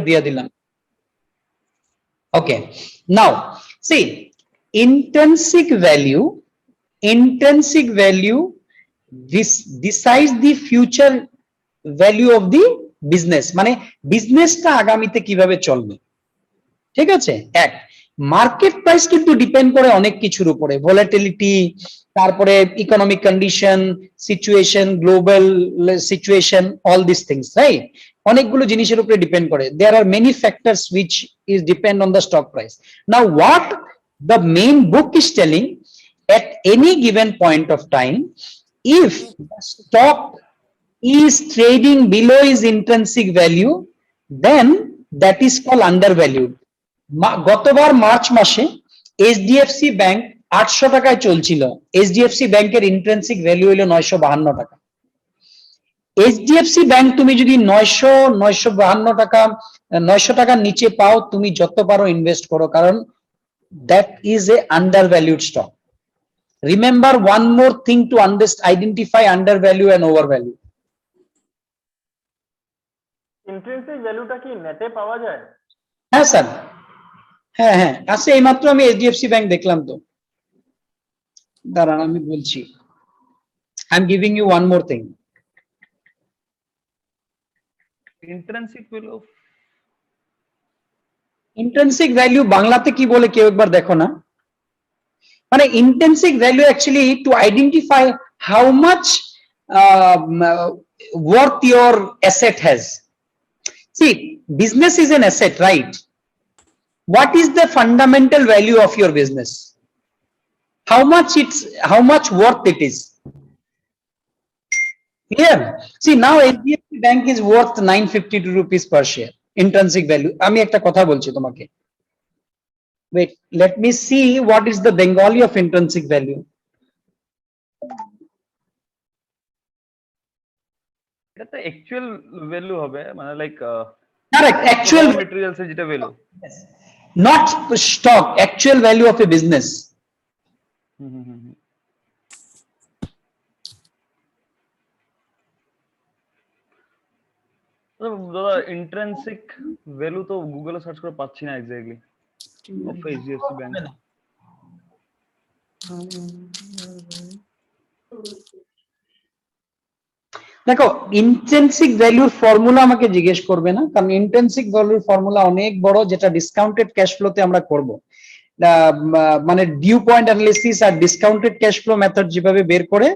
দিয়ে দিলাম। Okay, now see, intrinsic value this decides the future value of the business, মানে বিজনেসটা আগামীতে কিভাবে চলবে, ঠিক আছে। এক, মার্কেট প্রাইস কিন্তু ডিপেন্ড করে অনেক কিছুর উপরে, ভলাটিলিটি, তারপরে economic condition, situation, global situation, all this things, right. অনেকগুলো জিনিসের উপরে ডিপেন্ড করে। There are many factors which is depend on the stock price. Now what the main book is telling, at any given point of time, if the stock is trading below its intrinsic value, then that is called undervalued. গতবার March মাসে HDFC bank 800 টাকায় চলছিল, HDFC ব্যাংকের intrinsic value হলো 952 টাকা। HDFC bank তুমি যদি 952 টাকা 900 টাকার নিচে পাও, তুমি যত পারো ইনভেস্ট করো, কারণ that is a undervalued stock. Remember one more thing to identify undervalue and overvalue. Intrinsic ভ্যালুটা কি নেটে পাওয়া যায়? হ্যাঁ স্যার, হ্যাঁ হ্যাঁ আছে। এইমাত্র আমি এইচডিএফসি ব্যাংক দেখলাম তো, দাঁড়ান আমি বলছি। I am giving you one more thing. Intrinsic value বাংলাতে কি বলে কেউ একবার দেখো না। মানে intrinsic value actually to identify how much worth your asset has. See, business is an asset, right? What is the fundamental value of your business? How much worth it is? Clear? See, now HDFC Bank is worth 952 rupees per share. Intrinsic value. আমি একটা কথা বলছি তোমাকে। Wait, let me see what is the Bengali of intrinsic value. এটা তো actual value হবে, মানে like Correct, actual materials এর যেটা value, not stock, actual value of a business. দাদা ইন্ট্রিনসিক ভ্যালু তো গুগলে সার্চ করে পাচ্ছি না এক্স্যাক্টলি অফ এইচডিএফসি ব্যাংক। দেখো, ইন্ট্রিনসিক ভ্যালুর ফর্মুলা আমাকে জিজ্ঞেস করবে না, কারণ ইন্ট্রিনসিক ভ্যালুর ফর্মুলা অনেক বড়, যেটা ডিসকাউন্টেড ক্যাশ ফ্লোতে আমরা করব। মানে ডিউ পয়েন্ট অ্যানালিসিস আর ডিসকাউন্টেড ক্যাশ ফ্লো মেথড যেভাবে বের করে,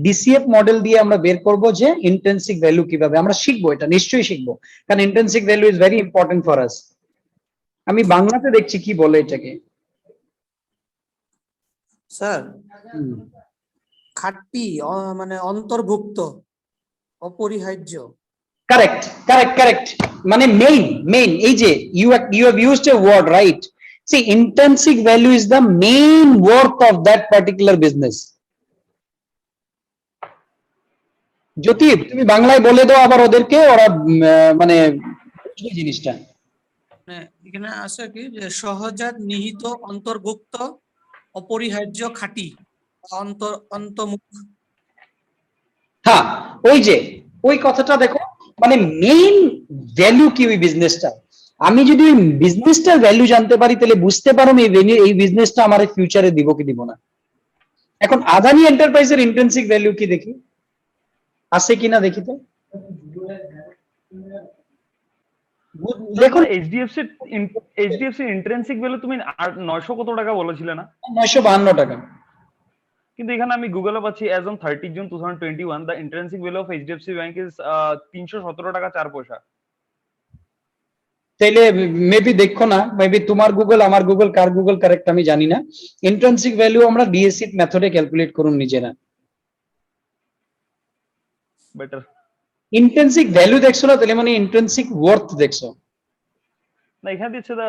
ডিসিএফ মডেল দিয়ে আমরা বের করব যে ইন্ট্রিনসিক ভ্যালু কিভাবে। আমরা শিখবো, এটা নিশ্চয়ই শিখবো, কারণ intrinsic value is very important for us. আমি বাংলাতে দেখছি কি বলে এটাকে। স্যার, খাটতি মানে অন্তর্ভুক্ত, অপরিহার্য। কারেক্ট কারেক্ট কারেক্ট, মানে মেইন এই যে you have used a word, right? See, intrinsic value is the main worth of that particular business. জ্যোতি, তুমি বাংলায় বলে দাও আবার ওদেরকে, ওরা মানে জিনিসটা এখানে আছে কি যে সহজাত নিহিত অন্তর্ভুক্ত অপরিহার্য খাঁটি অন্তর্মুখ। হ্যাঁ, ওই যে ওই কথাটা দেখো, মানে মেইন ভ্যালু কি ওই বিজনেসটা। আমি যদি বিজনেসটার ভ্যালু জানতে পারি, তাহলে বুঝতে পারো এই বিজনেসটা আমার ফিউচারে দিব কি দিব না। এখন আদানি এন্টারপ্রাইজের ইন্ট্রিনসিক ভ্যালু কি দেখি, আছে কিনা দেখি তো। দেখুন এইচডিএফসি ইন্ট্রিনসিক ভ্যালু তুমি 900 কত টাকা বলেছিলে না? 952 টাকা। কিন্তু এখানে আমি গুগলে পাচ্ছি as on 30 June 2021 the intrinsic value of HDFC bank is 317 টাকা 4 পয়সা। তাইলে মেবি দেখো না, মেবি তোমার গুগল আমার গুগল, কার গুগল কারেক্ট আমি জানি না। ইন্ট্রিনসিক ভ্যালু আমরা ডিএসসি মেথডে ক্যালকুলেট করুন নিজেরা। বেটার। ইন্ট্রিনসিক ভ্যালু দেখছো না, তাহলে মানে ইন্ট্রিনসিক ওয়ার্থ দেখছো না। এখানে দিচ্ছে the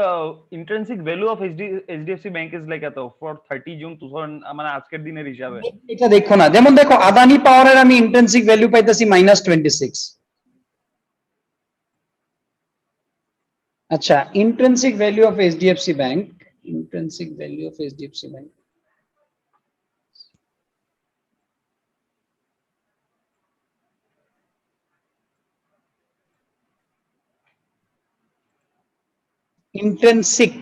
intrinsic value of HDFC bank is like এত ফর 30 জুন 2000, মানে আজকের দিনের হিসাবে। এটা দেখো না, যেমন দেখো আদানি পাওয়ারের আমি ইন্ট্রিনসিক ভ্যালু পাইতাছি -26। আচ্ছা, intrinsic value of HDFC bank, intrinsic value of HDFC bank, Intrinsic.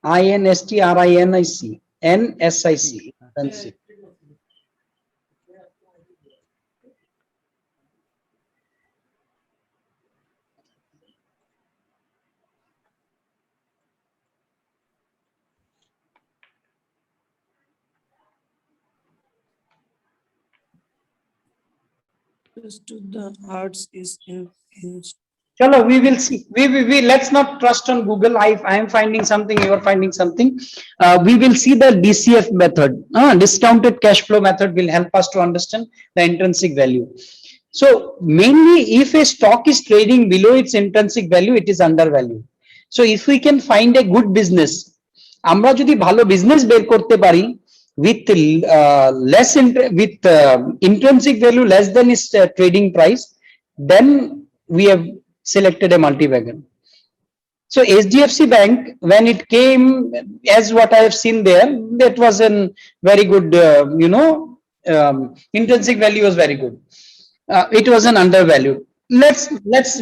INSTRINIC. NSIC. Intrinsic. To the arts is in Chalo, we will see. We let's not trust on Google. I am finding something. You are finding something. We will see the DCF method. Discounted cash flow method will help us to understand the intrinsic value. So mainly, if a stock is trading below its intrinsic value, it is undervalued. So if we can find a good business, আমরা যদি ভালো business বের করতে পারি with intrinsic value less than its trading price, then we have selected a multi-bagger. So HDFC Bank, when it came, as what I have seen there, that was a very good, intrinsic value was very good. It was an undervalued.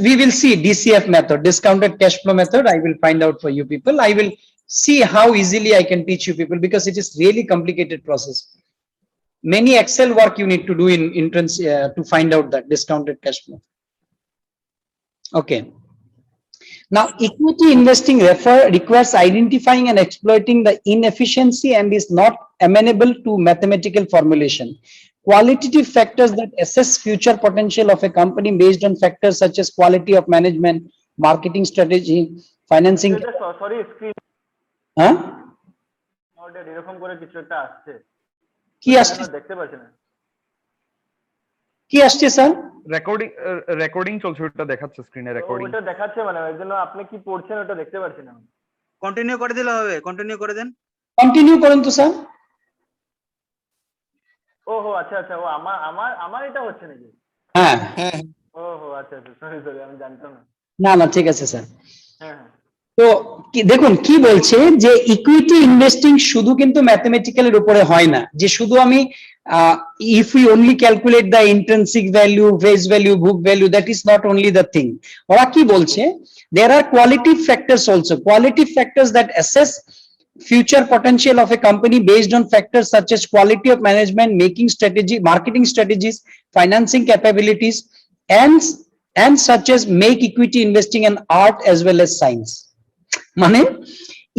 We will see DCF method, discounted cash flow method. I will find out for you people. I will see how easily I can teach you people, because it is really complicated process. Many Excel work you need to do in to find out that discounted cash flow. Okay. Now, equity investing requires identifying and exploiting the inefficiency and is not amenable to mathematical formulation. Qualitative factors that assess future potential of a company based on factors such as quality of management, marketing strategy, financing. Sorry, screen. Huh? এরকম করে কিছু একটা আসছে, কি আসছে? দেখতে পাচ্ছি না। কি আসছে স্যার? রেকর্ডিং চলছে, ওটা দেখাচ্ছে স্ক্রিনে রেকর্ডিং। ওটা দেখাচ্ছে মানে এর জন্য আপনি কি পড়ছেন ওটা দেখতে পাচ্ছি না। কন্টিনিউ করে দিলে হবে, কন্টিনিউ করে দেন। কন্টিনিউ করুন তো স্যার। ওহো আচ্ছা আচ্ছা, ও আমার এটা হচ্ছে নাকি? হ্যাঁ ওহো আচ্ছা আচ্ছা, সরি আমি জানতাম না। না না ঠিক আছে স্যার। হ্যাঁ হ্যাঁ, তো দেখুন কি বলছে যে ইকুইটি ইনভেস্টিং শুধু কিন্তু ম্যাথমেটিক্যালের উপরে হয় না, যে শুধু আমি if we only calculate the intrinsic value, face value, book value, that is not only the thing. ওরা কি বলছে, there are qualitative factors also, qualitative factors that assess future potential of a company based on factors such as quality of management, marketing strategies, financing capabilities, and such as make equity investing an art as well as science. মানে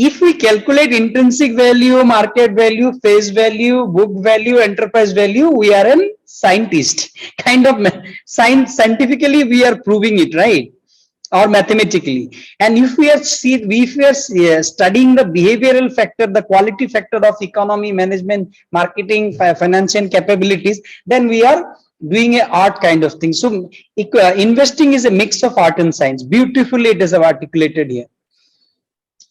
if we calculate intrinsic value, market value, face value, book value, enterprise value, we are a scientist kind of scientifically we are proving it, right? Or mathematically. And if we are studying the behavioral factor, the quality factor of economy, management, marketing, financial capabilities, then we are doing a art kind of thing. So investing is a mix of art and science. Beautifully it is articulated here.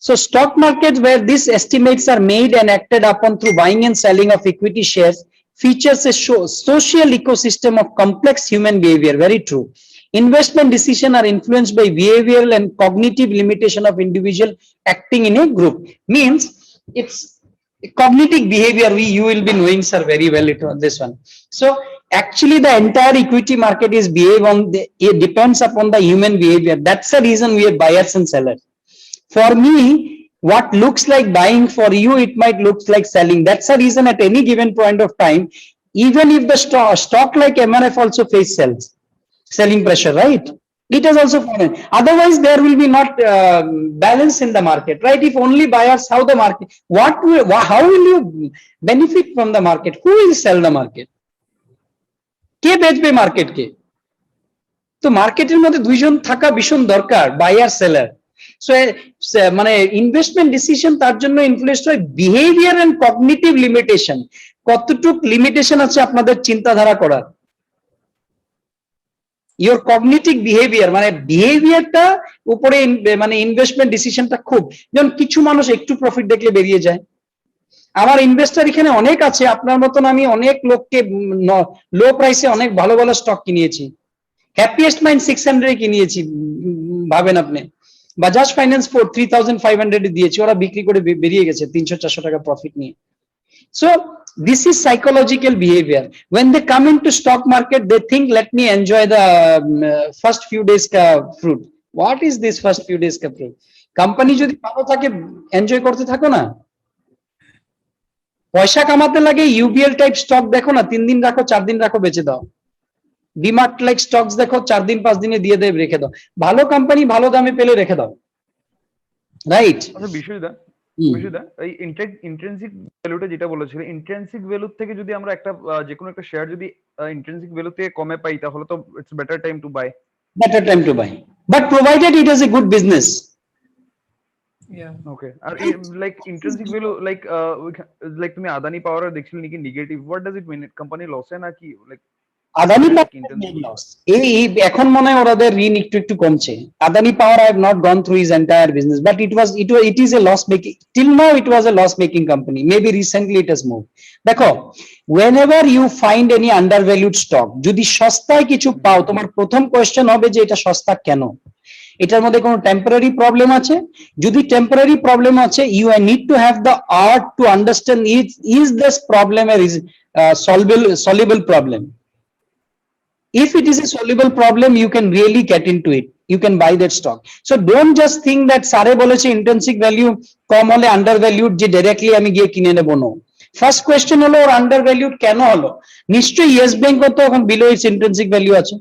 So stock markets, where these estimates are made and acted upon through buying and selling of equity shares, features a social ecosystem of complex human behavior. Very true. Investment decisions are influenced by behavioral and cognitive limitation of individual acting in a group. Means it's cognitive behavior. You will be knowing, sir, very well this one. So actually the entire equity market is it depends upon the human behavior. That's the reason we have buyers and sellers. For me, what looks like buying, for you it might look like selling. That's the reason at any given point of time, even if the stock like MRF also face selling pressure, right? It is also fine. Otherwise there will be not balance in the market, right? If only buyers, how the market, how will you benefit from the market? Who will sell the market? কে বেচবে market কে? তো মার্কেটের মধ্যে দুইজন থাকা ভীষণ দরকার, বায়ার সেলার। So মানে ইনভেস্টমেন্ট ডিসিশন তার জন্য ইনফ্লুয়েন্স হয় বিহেভিয়ার এন্ড কগনিটিভ লিমিটেশন। কতটুক লিমিটেশন আছে আপনাদের চিন্তাধারা করার, ইওর কগনিটিভ বিহেভিয়ার, মানে বিহেভিয়ারটা উপরে মানে ইনভেস্টমেন্ট ডিসিশনটা খুব, যেমন কিছু মানুষ একটু প্রফিট দেখলে বেরিয়ে যায়। আমার ইনভেস্টর এখানে অনেক আছে, আপনার মতন আমি অনেক লোককে লো প্রাইসে অনেক ভালো ভালো স্টক কিনিয়েছি। হ্যাপিয়েস্ট মাইন্ড 600 এ কিনিয়েছি, ভাবেন আপনি। বাজাজ ফাইন্যান্স 3500 দিয়েছি, ওরা বিক্রি করে বেরিয়ে গেছে 300-400 টাকা প্রফিট নিয়ে। So this is psychological behavior. When they come into stock market, they think, let me enjoy the first few days fruit. What is this first few days captain? Company যদি ভালো থাকে এনজয় করতে থাকো না, পয়সা কামাতে লাগে ইউবিএল টাইপ স্টক দেখো না, 3 দিন রাখো 4 দিন রাখো বেচে দাও। ডিমার্ট লাইক স্টকস দেখো 4 দিন 5 দিনে দিয়ে দেয় রেখে দাও। ভালো কোম্পানি ভালো দামে পেলে রেখে দাও, রাইট? আচ্ছা বিষয়দা, এই ইন্ট্রিনসিক ভ্যালুটা যেটা বলেছিল, ইন্ট্রিনসিক ভ্যালু থেকে যদি আমরা একটা যে কোনো একটা শেয়ার যদি ইন্ট্রিনসিক ভ্যালু থেকে কমে পাই তাহলে তো it's better time to buy. Better time to buy, but provided it is a good business. Yeah. Okay, আর লাইক ইন্ট্রিনসিক ভ্যালু লাইক তুমি আদানি পাওয়ার দেখছিলে নাকি negative, what does it mean? Company লসে নাকি লাইক আদানি এই এখন মনে হয় ওদের ঋণ একটু একটু কমছে। Adani power I have not gone through his entire business, but it is a loss making, till now it was a loss making company, maybe recently it has move. দেখো, whenever you find any undervalued stock, যদি সস্তায় কিছু পাও, তোমার প্রথম question হবে যে এটা সস্তা কেন, এটার মধ্যে কোনো টেম্পোরারি প্রবলেম আছে? যদি টেম্পোরারি প্রবলেম আছে, you need to have the art to understand is this problem a soluble problem. If it is a soluble problem, you can really get into it. You can buy that stock. So don't just think that sare boleche intrinsic value কম হলে undervalued যে directly আমি গিয়ে কিনে নেব। No. First question হলো ওর undervalued কেন হলো? নিশ্চয়ই ইয়েস ব্যাংক তো এখন below its intrinsic value আছে।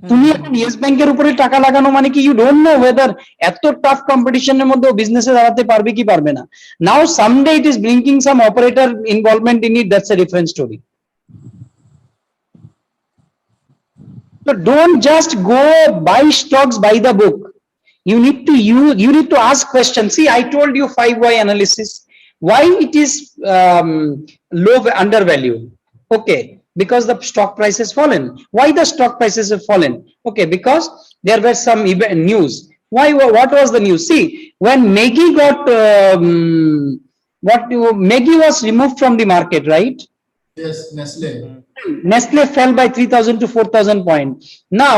তুমি এখন ইয়েস ব্যাংকের উপরে টাকা লাগানো মানে কি you don't know whether এত টাফ কম্পিটিশনের মধ্যে বিজনেসে দাঁড়াতে পারবে কি পারবে না। Now someday it is bringing some operator involvement in it, that's a different story. So don't just go buy stocks by the book. You need to ask questions. See, I told you 5 why analysis. Why it is low undervalued? Okay, because the stock price has fallen. Why the stock prices have fallen? Okay, because there were some news. Why? What was the news? See, when Maggi got Maggi was removed from the market, right? Yes, Nestle. Nestle fell by 3,000 to 4,000 points. Now,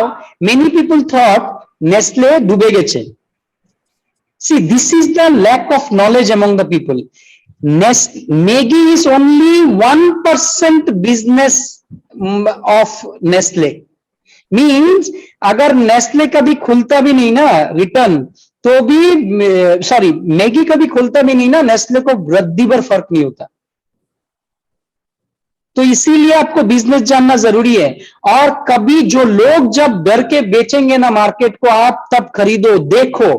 many people thought Nestle ডুবে গেছে. See, this is the lack of knowledge among the people. Maggi is only 1% business of Nestle. Means, अगर Nestle कभी खुलता भी नहीं ना return, तो भी sorry, Maggi कभी खुलता भी नहीं ना, Nestle को वृद्धि पर फर्क नहीं होता। तो इसीलिए आपको बिजनेस जानना जरूरी है। और कभी जो लोग जब डर के बेचेंगे ना मार्केट को, आप तब खरीदो। देखो,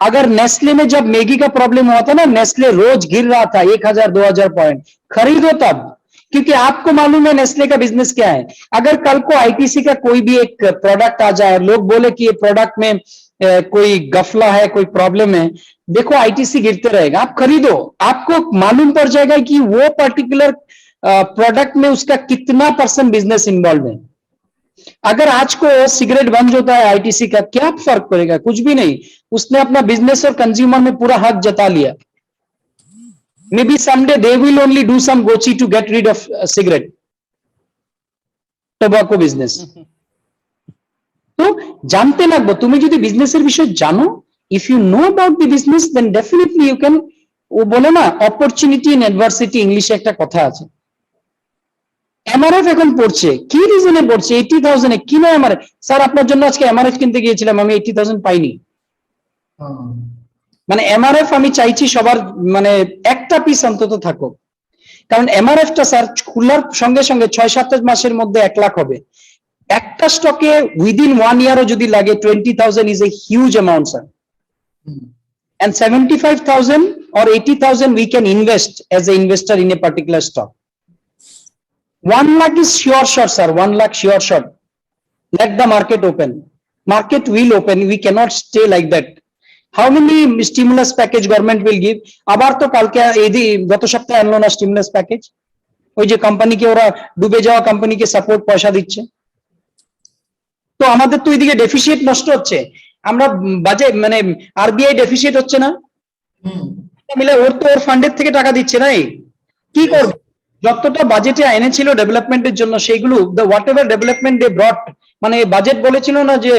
अगर नेस्ले में जब मैगी का प्रॉब्लम हुआ था ना, नेस्ले रोज गिर रहा था 1,000-2,000 पॉइंट, खरीदो तब, क्योंकि आपको मालूम है नेस्ले का बिजनेस क्या है। अगर कल को आईटीसी का कोई भी एक प्रोडक्ट आ जाए, लोग बोले कि ये प्रोडक्ट में कोई गफला है, कोई प्रॉब्लम है, देखो आईटीसी गिरते रहेगा, आप खरीदो। आपको मालूम पड़ जाएगा कि वो पर्टिकुलर प्रोडक्ट में उसका कितना % बिजनेस इन्वॉल्व है। अगर आज को सिगरेट बंद होता है आईटीसी का, क्या फर्क पड़ेगा? कुछ भी नहीं। उसने अपना बिजनेस और कंज्यूमर में पूरा हक जता लिया। Maybe someday they will only do some गोची to get rid of cigarette tobacco business. তো জানতে লাগবে, তুমি যদি বিজনেসের বিষয় জানো, if you know about the business, then definitely you can. ও বলে না, অপরচুনিটি ইন অ্যাডভার্সিটি, ইংলিশে একটা কথা আছে। এমআরএফ এখন পড়ছে, কি রিজনে পড়ছে? 80,000 এ কিনা এমআরএফ। স্যার আপনার জন্য আজকে এমআরএফ কিনতে গিয়েছিলাম, আমি 80,000 পাইনি। মানে এমআরএফ আমি চাইছি সবার মানে একটা পিস অন্তত থাকুক, কারণ এমআরএফটা স্যার খোলার সঙ্গে সঙ্গে 6-7 মাসের মধ্যে 1 লাখ হবে। একটা স্টকে উইদিন 1 ইয়ারও যদি লাগে, 20,000 is a huge amount sir. And 75,000 or 80,000 we can invest as an investor in a particular stock. 1 lakh is sure shot, sir. 1 lakh sure shot. Let the market open. Market will open. We cannot stay like that. How many stimulus package government will give? আবার তো কালকে এই গত সপ্তাহে আনলো না stimulus package. ওই যে কোম্পানিকে ওরা ডুবে যাওয়া কোম্পানিকে সাপোর্ট পয়সা দিচ্ছে। তো আমাদের তো এইদিকে ডেফিসিট নষ্ট হচ্ছে। আমরা বাজেট মানে আরবিআই ডেফিসিট হচ্ছে না, মিলে ওর তো ওর ফান্ডের থেকে টাকা দিচ্ছে না। কি করবে? যতটা বাজেটে এনেছিল ডেভেলপমেন্টের জন্য, সেইগুলো whatever development they brought, মানে বাজেট বলেছিল না যে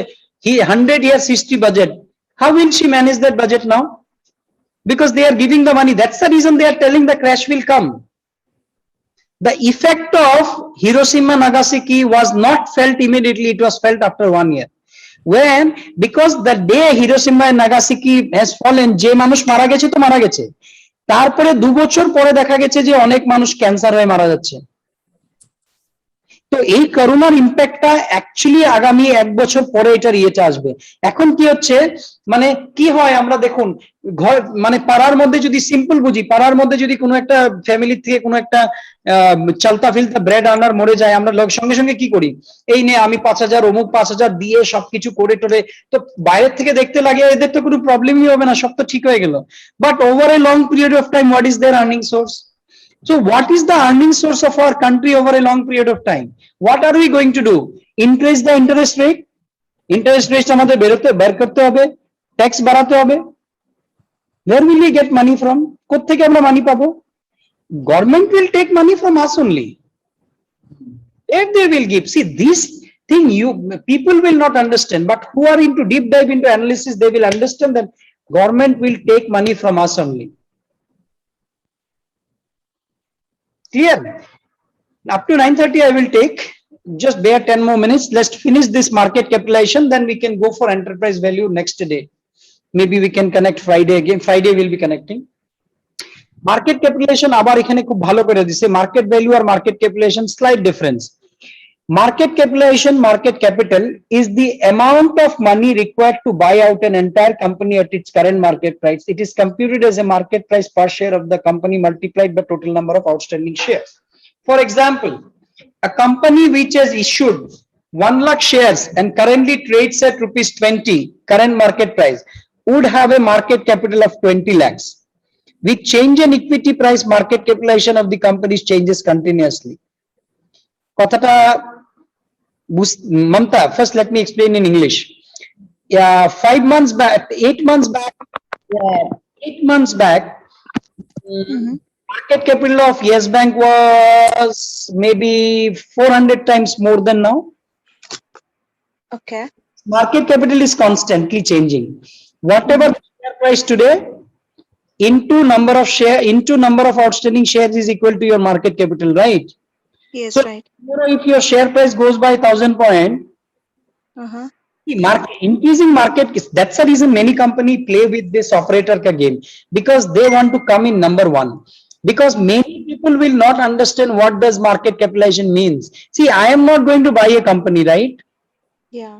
100 years history budget, how will she manage that budget now? Because they are giving the money. That's the reason they are telling the crash will come. The effect of Hiroshima Nagasaki was not felt immediately, it was felt after 1 year. when because the day Hiroshima and Nagasaki has fallen, যে মানুষ মারা গেছে তো মারা গেছে, তারপরে 2 বছর পরে দেখা গেছে যে অনেক মানুষ ক্যান্সার হয়ে মারা যাচ্ছে। তো এই করোনার ইম্প্যাক্টটা অ্যাকচুয়ালি আগামী 1 বছর পরে এটার ইয়েটা আসবে। এখন কি হচ্ছে, মানে কি হয়, আমরা দেখুন ঘর মানে পাড়ার মধ্যে যদি সিম্পল বুঝি, পাড়ার মধ্যে যদি কোনো একটা ফ্যামিলি থেকে কোনো একটা চলতা ফিলতা ব্রেড আর্নার মরে যায়, আমরা সঙ্গে সঙ্গে কি করি, এই নে আমি 5,000 অমুক 5,000 দিয়ে সবকিছু করে টোরে, তো বাইরের থেকে দেখতে লাগে এদের তো কোনো প্রবলেমই হবে না, সব তো ঠিক হয়ে গেল। But over a long period of time what is their earning source? So what is the earning source of our country over a long period of time? What are we going to do? Increase the interest rate? Interest rate আমাদের বের করতে হবে, tax বাড়াতে হবে। Where will we get money from? কোত্থেকে আমরা মানি পাবো? Government will take money from us only. If they will give, see this thing you people will not understand, but who are into deep dive into analysis, they will understand that government will take money from us only. Clear? Up to 9:30 I will take, just bear 10 more minutes. Let's finish this market capitalization, then we can go for enterprise value next day. Maybe we can connect Friday again. Friday we'll be connecting. Market capitalization আবার এখানে খুব ভালো করে দিছে, market value R market capitalization slight difference. Market capitalization, market capital is the amount of money required to buy out an entire company at its current market price. It is computed as a market price per share of the company multiplied by total number of outstanding shares. For example, a company which has issued 1 lakh shares and currently trades at rupees 20 current market price would have a market capital of 20 lakhs. With change in equity price, market capitalization of the company changes continuously. কথাটা Mamta, first let me explain in English. Yeah, 5 months back, 8 months back, 8 months back, market capital of Yes Bank was maybe 400 times more than now. Okay. Market capital is constantly changing. Whatever the share price today, into number of outstanding shares is equal to your market capital, right? Yes, So right. tomorrow if your share price goes by 1,000 point, Uh-huh. increasing market, that's the reason many company play with this operator ka game, because they want to come in number 1, because many people will not understand what does market capitalization means. See, I am not going to buy a company, right? Yeah.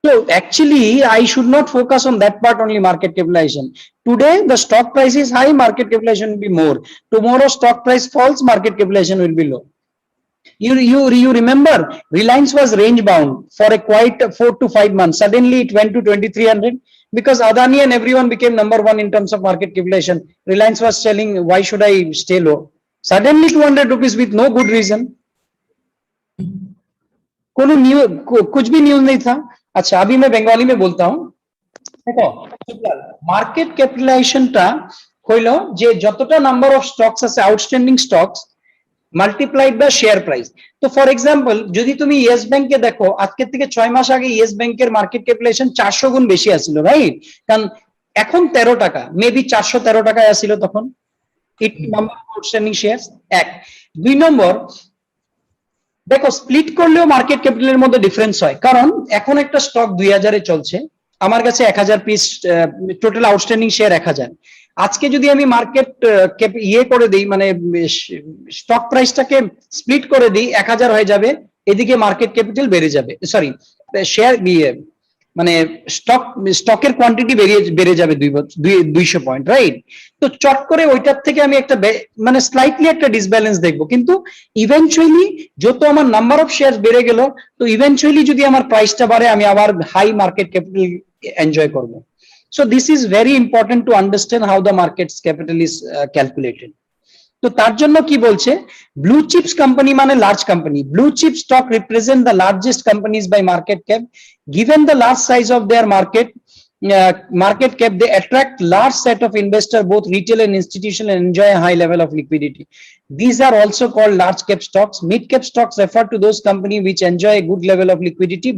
So actually I should not focus on that part only, market capitalization. Today the stock price is high, market capitalization will be more. Tomorrow stock price falls, market capitalization will be low. You remember Reliance was range bound for a quite 4 to 5 months. Suddenly it went to 2,300 because Adani and everyone became number 1 in terms of market capitalization. Reliance was telling, why should I stay low? Suddenly 200 rupees with no good reason. कोनो news, कुछ भी news नहीं था। अच्छा, अभी मैं बंगाली में बोलता हूँ। देखो, मार्केट कैपिटलाइजेशनটা হইলো যে যতটা নাম্বার অফ স্টকস আছে, outstanding stocks multiplied by share price. তো ফর এক্সাম্পল যদি তুমি ইয়েস ব্যাংকে দেখো, আজকের থেকে 6 মাস আগে ইয়েস ব্যাংকের মার্কেট ক্যাপিটালাইজেশন 400 গুণ বেশি আছিল, রাইট? কারণ এখন 13 টাকা, মেবি 413 টাকায় আছিল তখন। ইট নাম্বার অফ আউটস্ট্যান্ডিং শেয়ারস 1। 2 নম্বর, দেখো স্প্লিট করলেও মার্কেট ক্যাপিটালের মধ্যে ডিফারেন্স হয়, কারণ এখন একটা স্টক 2000 এ চলছে, আমার কাছে 1000 পিস টোটাল আউটস্ট্যান্ডিং শেয়ার 1000। আজকে যদি আমি মার্কেট ইয়ে করে দিই, মানে স্টক প্রাইসটাকে স্প্লিট করে দিই, 1000 হয়ে যাবে, এদিকে মার্কেট ক্যাপিটাল বেড়ে যাবে, সরি শেয়ার মানে স্টকের কোয়ান্টিটি বেড়ে যাবে 200 পয়েন্ট, রাইট? তো চট করে ওইটার থেকে আমি একটা মানে স্লাইটলি একটা ডিসব্যালেন্স দেখবো, কিন্তু ইভেনচুয়ালি যত আমার নাম্বার অফ শেয়ার বেড়ে গেল, তো ইভেনচুয়ালি যদি আমার প্রাইসটা বাড়ে, আমি আবার হাই মার্কেট ক্যাপিটাল এনজয় করবো। So this is very important to understand how the market's capital is calculated. তো তার জন্য কি বলছে, ব্লু চিপস কোম্পানি মানে large company. Blue chip stock represent the largest companies by market cap. Given the large size of their market cap, they attract large set of investors, both retail and institutional, and enjoy a high level of liquidity. These are also called large cap stocks. Mid cap stocks refer to those companies which enjoy a good level of liquidity,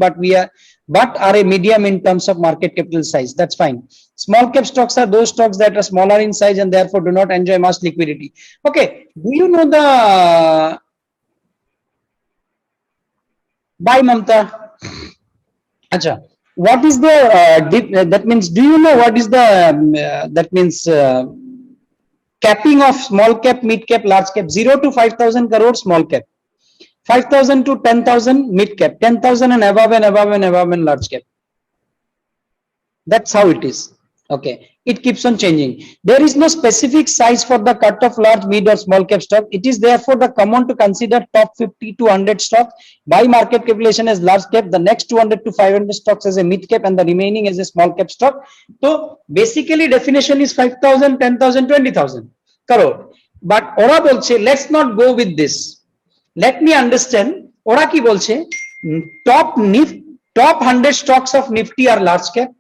but are a medium in terms of market capital size. That's fine. Small cap stocks are those stocks that are smaller in size and therefore do not enjoy much liquidity. Okay, do you know the buy Mamta? Acha, what is the that means, do you know what is the that means capping of small cap, mid cap, large cap? 0 to 5,000 crore small cap, 5,000 to 10,000 mid cap, 10,000 and above and above and above and large cap. That's how it is. Okay, it keeps on changing. There is no specific size for the cut of large, mid or small cap stock. It is therefore the common to consider top 50 to 100 stock by market capitalization as large cap, the next 200 to 500 stocks as a mid cap, and the remaining as a small cap stock. So basically definition is 5,000, 10,000, 20,000 crore. But ora bolche, let's not go with this. Let me understand. Ora ki bolche, top 100 stocks of Nifty are large cap.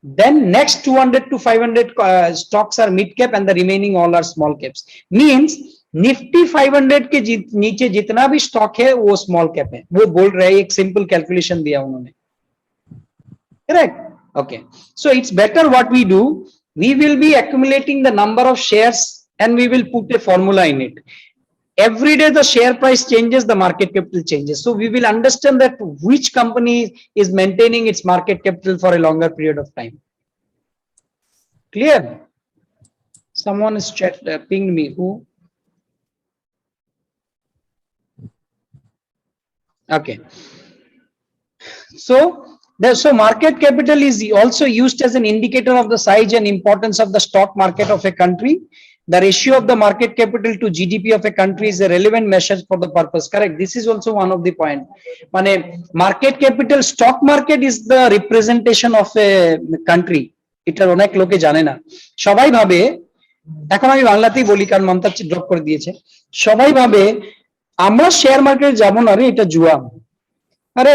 Then next 200 to 500 stocks are mid cap, and the remaining all are small caps. Means Nifty 500 के नीचे जितना भी stock है वो small cap है, वो बोल रहे हैं, एक सिंपल कैलकुलेशन दिया उन्होंने, correct? Okay, so it's better what we do, we will be accumulating the number of shares and we will put a formula in it. Every day the share price changes, the market capital changes. So we will understand that which company is maintaining its market capital for a longer period of time. Clear? Someone is pinged me. Who? Okay. So market capital is also used as an indicator of the size and importance of the stock market of a country. The ratio of the market capital to GDP of a country is a relevant measure for the purpose. Correct. This is also one of the point. Mane market capital, stock market is the representation of a country. এটা অনেক লোকে জানে না। সবাই ভাবে, এখন আমি বাংলাতেই বলি কারণ মন্তাচ্ছি ড্রপ করে দিয়েছে, সবাই ভাবে আমরা শেয়ার মার্কেটে যাব না রে, এটা জুয়া। আরে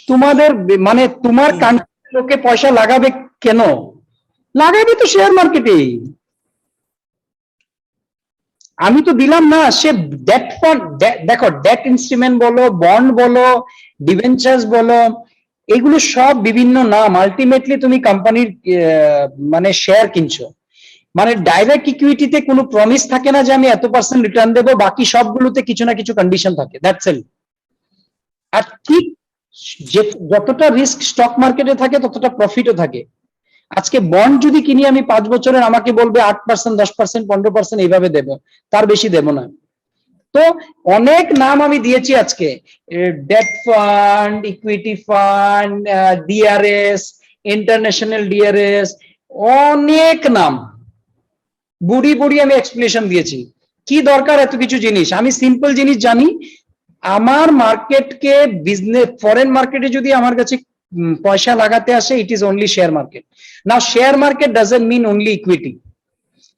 তোমাদের মানে তোমার কান্ট্রির লোকে পয়সা লাগাবে কেন? লাগাবে তো শেয়ার মার্কেটে। আমি তো দিলাম না, সে ডেট ফান্ড, দেখো ডেট ইনস্ট্রুমেন্ট বলো, বন্ড বলো, ডিবেঞ্চার্স বলো, এগুলো সব বিভিন্ন নাম। আলটিমেটলি তুমি কোম্পানির মানে শেয়ার কিনছো, মানে ডাইরেক্ট ইকুইটিতে কোনো প্রমিস থাকে না যে আমি এত % রিটার্ন দেবো, বাকি সবগুলোতে কিছু না কিছু কন্ডিশন থাকে, দ্যাটস ইট। আর ঠিক যতটা রিস্ক স্টক মার্কেটে থাকে ততটা প্রফিটও থাকে। আজকে বন্ড যদি কিনি আমি 5 বছরের, আমাকে বলবে 8%, 10%, 15% এইভাবে দেব, তার বেশি দেব না। তো অনেক নাম আমি দিয়েছি আজকে, date fund, equity fund, DRS, international DRS, অনেক নাম বুড়ি বুড়ি আমি এক্সপ্লেনেশন দিয়েছি। কি দরকার এত কিছু জিনিস? আমি সিম্পল জিনিস জানি, আমার মার্কেটকে বিজনেস, ফরেন মার্কেটে যদি আমার কাছে পয়সা লাগাতে আসে, it is only share market. Now share market doesn't mean only equity.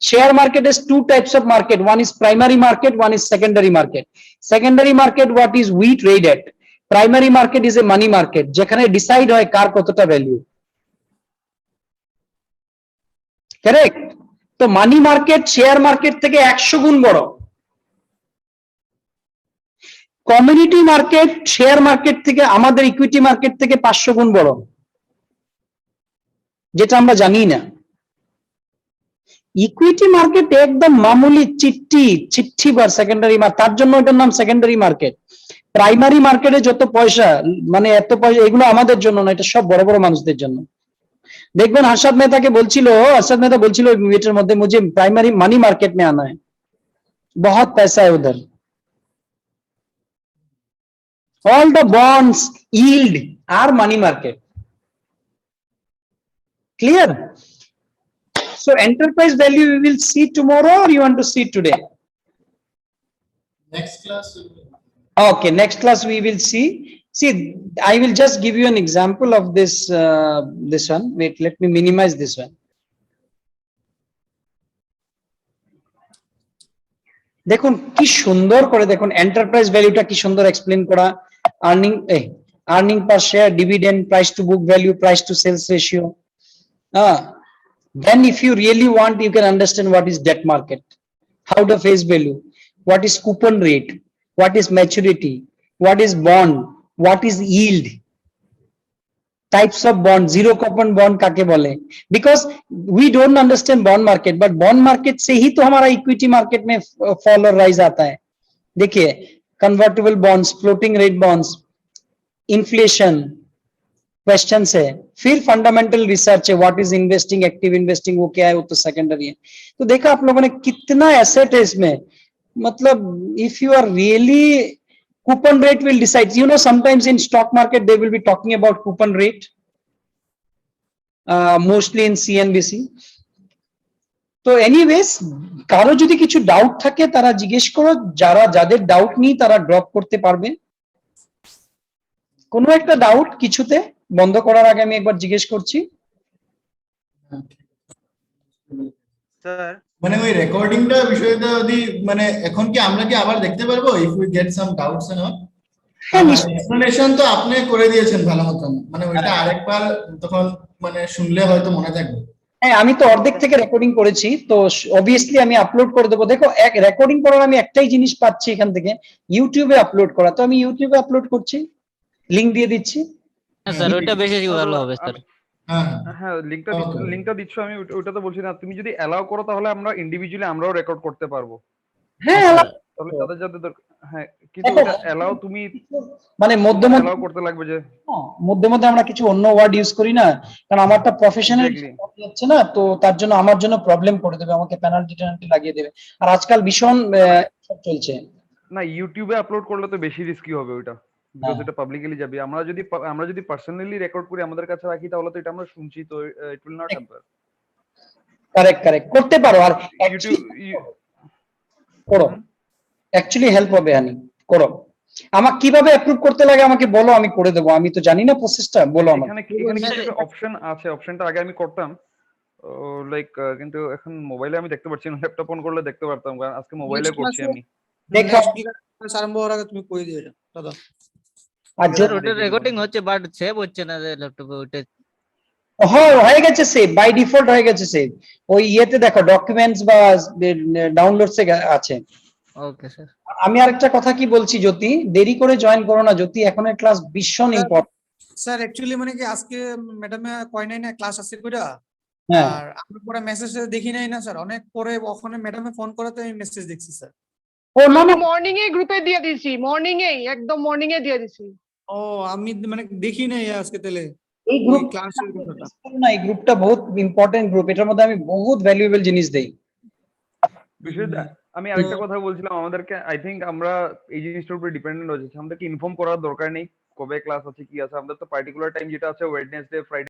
Share market is two types of market. One is primary market, one is secondary market. Secondary market, what is we trade at. Primary market is a money market, যেখানে decide হয় কার কতটা value, correct? তো money market share market থেকে 100 গুণ বড়। Community market share market থেকে, আমাদের equity market থেকে 500 গুণ বড়, যেটা আমরা জানি না। ইকুইটি মার্কেট একদম মামুলি চিঠি বার সেকেন্ডারি মার্কেট, তার জন্য এটার নাম সেকেন্ডারি মার্কেট। প্রাইমারি মার্কেটে যত পয়সা, মানে এত পয়সা, এগুলো আমাদের জন্য না, এটা সব বড় বড় মানুষদের জন্য। দেখবেন হর্ষদ মেহতাকে বলছিল, হর্ষদ মেহতা বলছিল মিনিটের মধ্যে, মুঝে প্রাইমারি মানি মার্কেট में आना है, बहुत पैसा है उधर। All the bonds yield are money market. Clear? So enterprise value we will see tomorrow, or you want to see today? Next class. Okay, next class we will see. See, I will just give you an example of this this one. Wait, let me minimize this one. দেখুন কি সুন্দর করে, দেখুন enterprise ভ্যালুটা কি সুন্দর explain করা। Earning per share, dividend, price to book value, price to sales ratio. Then if you really want, you can understand what is debt market, how the face value, what is coupon rate, what is maturity, what is bond, what is yield, types of bond, zero coupon bond काके बोले, because we don't understand bond market, but bond market से ही तो हमारा equity market में fall और rise आता है। देखिए convertible bonds, floating rate bonds, inflation, questions है, फिर फंडामेंटल रिसर्च है, what is investing, active investing वो क्या है, वो तो सेकेंडरी है। तो देखा आप लोगों ने कितना एसेट है इसमें, मतलब if you are really, coupon rate will decide, you know sometimes in stock market they will be talking about coupon rate, mostly in CNBC. তো এনিওয়েজ কারো যদি কিছু ডাউট থাকে তারা জিজ্ঞেস করো, যারা যাদের ডাউট নেই তারা ড্রপ করতে পারবে। কোনো একটা ডাউট কিছুতে বন্ধ করার আগে আমি একবার জিজ্ঞেস করছি। স্যার মানে ওই রেকর্ডিংটা বিষয়টা যদি মানে এখন কি আমরা কি আবার দেখতে পারবো if we get some doubts and all? হ্যাঁ নিশ্চয়ই। এক্সপ্লেনেশন তো আপনি করে দিয়েছেন ভালো মতন, মানে ওইটা আরেকবার তখন মানে শুনলে হয়তো মনে থাকবে। হ্যাঁ আমি তো অর্ধেক থেকে রেকর্ডিং করেছি, তো অবভিয়াসলি আমি আপলোড করে দেবো। দেখো এক রেকর্ডিং করার আমি একটাই জিনিস পাচ্ছি এখান থেকে, ইউটিউবে আপলোড করা, তো আমি ইউটিউবে আপলোড করছি, লিংক দিয়ে দিচ্ছি। হ্যাঁ স্যার ওইটা বেশি ভালো হবে স্যার। হ্যাঁ হ্যাঁ লিংকটা Okay. লিংকটা দিচ্ছ, আমি ওইটা তো বলছি না, তুমি যদি অ্যালাউ করো তাহলে আমরা ইন্ডিভিজুয়ালি আমরাও রেকর্ড করতে পারবো। হ্যাঁ তাহলে যাদের যাদের হ্যাঁ, কিন্তু দেখো, এটা অ্যালাউ তুমি মানে মধ্যে মধ্যে অ্যালাউ করতে লাগবে যে মধ্যে মধ্যে আমরা কিছু অন্য ওয়ার্ড ইউজ করি না, কারণ আমারটা প্রফেশনাল Exactly. যাচ্ছে না, তো তার জন্য আমার জন্য প্রবলেম করে দেবে, আমাকে পেনাল্টি টেনাল্টি লাগিয়ে দেবে। আর আজকাল ভীষণ সব চলছে। না ইউটিউবে আপলোড করলে তো বেশি রিস্কি হবে ওইটা, বিকজ এটা পাবলিকলি যাবে। আমরা যদি পার্সোনালি রেকর্ড করে আমাদের কাছে রাখি তাহলে তো এটা আমরা শুনছি, তো it will not happen. Correct correct করতে পারো, আর ইউটিউব করো, অ্যাকচুয়ালি হেল্প হবে হানি, করো। আমাকে কিভাবে অ্যাপ্রুভ করতে লাগে আমাকে বলো, আমি করে দেবো, আমি তো জানি না প্রসেসটা, বলো আমাকে। এখানে কিছু অপশন আছে, অপশনটা আগে আমি করতাম লাইক, কিন্তু এখন মোবাইলে আমি দেখতে পাচ্ছি না, ল্যাপটপ অন করলে দেখতে পারতাম, কারণ আজকে মোবাইলে করছি আমি। দেখো ক্লাস আরম্ভ হওয়ার আগে তুমি করে দিও এটা দাদা। আর স্যার ওটা রেকর্ডিং হচ্ছে বাট সেভ হচ্ছে না ল্যাপটপে, ওইটা হ্যাঁ হয়ে গেছে সেভ, বাই ডিফল্ট হয়ে গেছে সেভ, ওই ইয়েতে দেখো ডকুমেন্টস বা ডাউনলোডস এ আছে। Okay sir. আমি আরেকটা কথা কি বলছি, জ্যোতি দেরি করে জয়েন করো না, জ্যোতি এখনের ক্লাস ভীষণ ইম্পর্টেন্ট। স্যার অ্যাকচুয়ালি মানে কি আজকে ম্যাডামে কয় নাই না ক্লাস আছে কইরা, হ্যাঁ আর আমি পরে মেসেজ দেখি নাই না স্যার, অনেক পরে ওখানে ম্যাডামে ফোন করাতে আমি মেসেজ দেখছি স্যার। ও না না, মর্নিং এ গ্রুপে দিয়ে দিছি, মর্নিং এ একদম মর্নিং এ দিয়ে দিছি। ও আমি মানে দেখি নাই আজকে তাহলে এই ওই গ্রুপ ক্লাসের কথাটা। না, এই গ্রুপটা বহুত ইম্পর্টেন্ট গ্রুপ, এটার মধ্যে আমি বহুত ভ্যালুয়েবল জিনিস দেই। বিষয়টা আমি আরেকটা কথা বলছিলাম, আমাদেরকে আই থিংক আমরা এই জিনিসটার উপরে ডিপেন্ডেন্ট হয়ে যাচ্ছি, আমাদেরকে ইনফর্ম করার দরকার নেই কবে ক্লাস আছে কি আছে, আমাদের তো পার্টিকুলার টাইম যেটা আছে ওয়েডনেসডে ফ্রাইডে